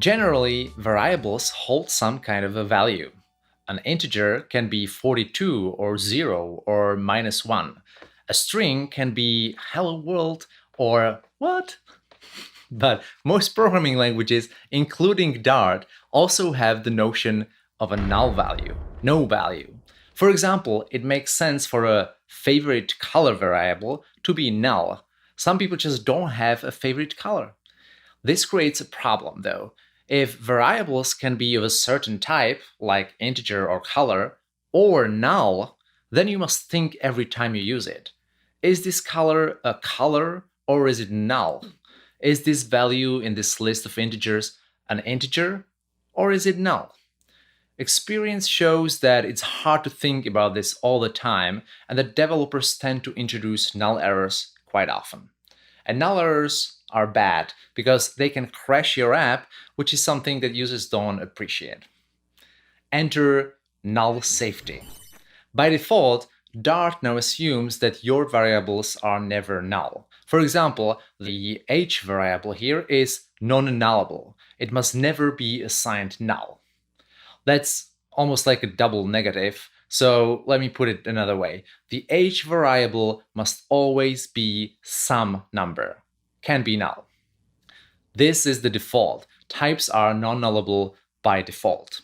Generally, variables hold some kind of a value. An integer can be 42 or 0 or -1. A string can be hello world or what? But most programming languages, including Dart, also have the notion of a null value, no value. For example, it makes sense for a favorite color variable to be null. Some people just don't have a favorite color. This creates a problem though. If variables can be of a certain type, like integer or color, or null, then you must think every time you use it. Is this color a color or is it null? Is this value in this list of integers an integer or is it null? Experience shows that it's hard to think about this all the time and that developers tend to introduce null errors quite often. And null errors are bad because they can crash your app, which is something that users don't appreciate. Enter null safety. By default, Dart now assumes that your variables are never null. For example, the h variable here is non-nullable. It must never be assigned null. That's almost like a double negative, so let me put it another way. The h variable must always be some number, can be null. This is the default. Types are non-nullable by default.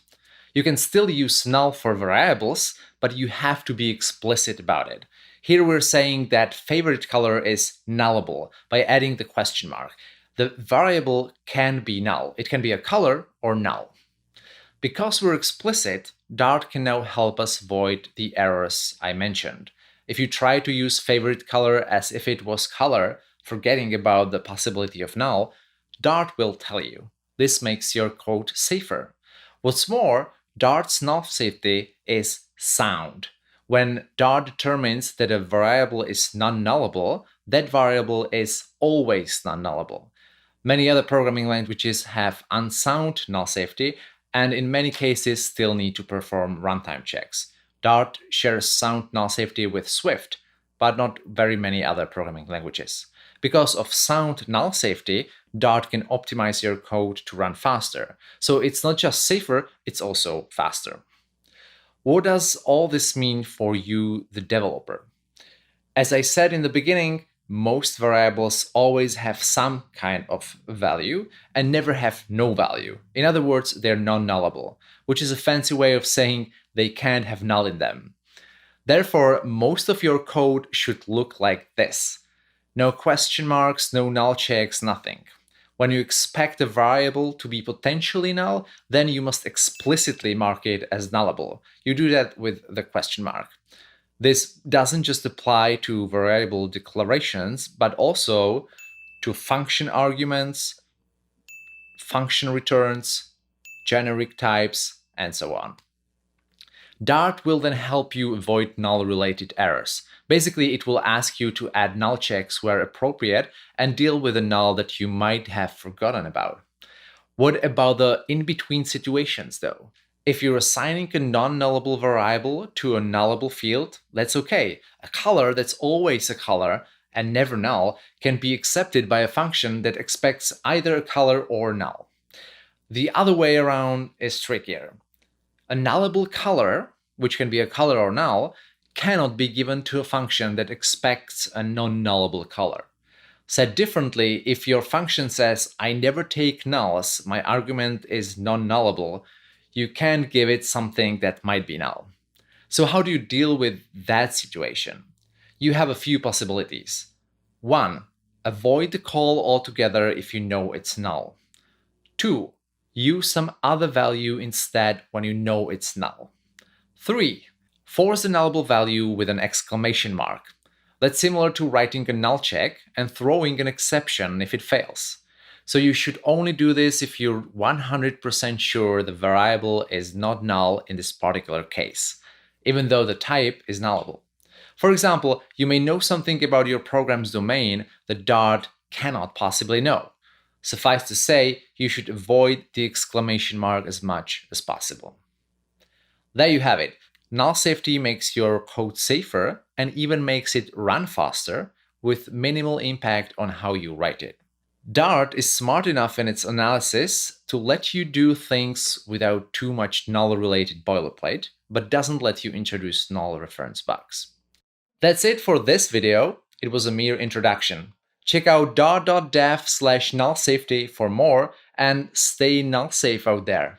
You can still use null for variables, but you have to be explicit about it. Here we're saying that favorite color is nullable by adding the question mark. The variable can be null. It can be a color or null. Because we're explicit, Dart can now help us avoid the errors I mentioned. If you try to use favorite color as if it was color, forgetting about the possibility of null, Dart will tell you. This makes your code safer. What's more, Dart's null safety is sound. When Dart determines that a variable is non-nullable, that variable is always non-nullable. Many other programming languages have unsound null safety, and in many cases still need to perform runtime checks. Dart shares sound null safety with Swift, but not very many other programming languages. Because of sound null safety, Dart can optimize your code to run faster. So it's not just safer, it's also faster. What does all this mean for you, the developer? As I said in the beginning, most variables always have some kind of value and never have no value. In other words, they're non-nullable, which is a fancy way of saying they can't have null in them. Therefore, most of your code should look like this. No question marks, no null checks, nothing. When you expect a variable to be potentially null, then you must explicitly mark it as nullable. You do that with the question mark. This doesn't just apply to variable declarations, but also to function arguments, function returns, generic types, and so on. Dart will then help you avoid null-related errors. Basically, it will ask you to add null checks where appropriate and deal with a null that you might have forgotten about. What about the in-between situations, though? If you're assigning a non-nullable variable to a nullable field, that's okay. A color that's always a color and never null can be accepted by a function that expects either a color or null. The other way around is trickier. A nullable color, which can be a color or null, cannot be given to a function that expects a non-nullable color. Said differently, if your function says, I never take nulls, my argument is non-nullable, you can't give it something that might be null. So how do you deal with that situation? You have a few possibilities. 1. Avoid the call altogether if you know it's null. 2. Use some other value instead when you know it's null. 3. Force a nullable value with an exclamation mark. That's similar to writing a null check and throwing an exception if it fails. So you should only do this if you're 100% sure the variable is not null in this particular case, even though the type is nullable. For example, you may know something about your program's domain that Dart cannot possibly know. Suffice to say, you should avoid the exclamation mark as much as possible. There you have it. Null safety makes your code safer and even makes it run faster with minimal impact on how you write it. Dart is smart enough in its analysis to let you do things without too much null-related boilerplate, but doesn't let you introduce null reference bugs. That's it for this video. It was a mere introduction. Check out dart.dev/nullsafety for more and stay null safe out there.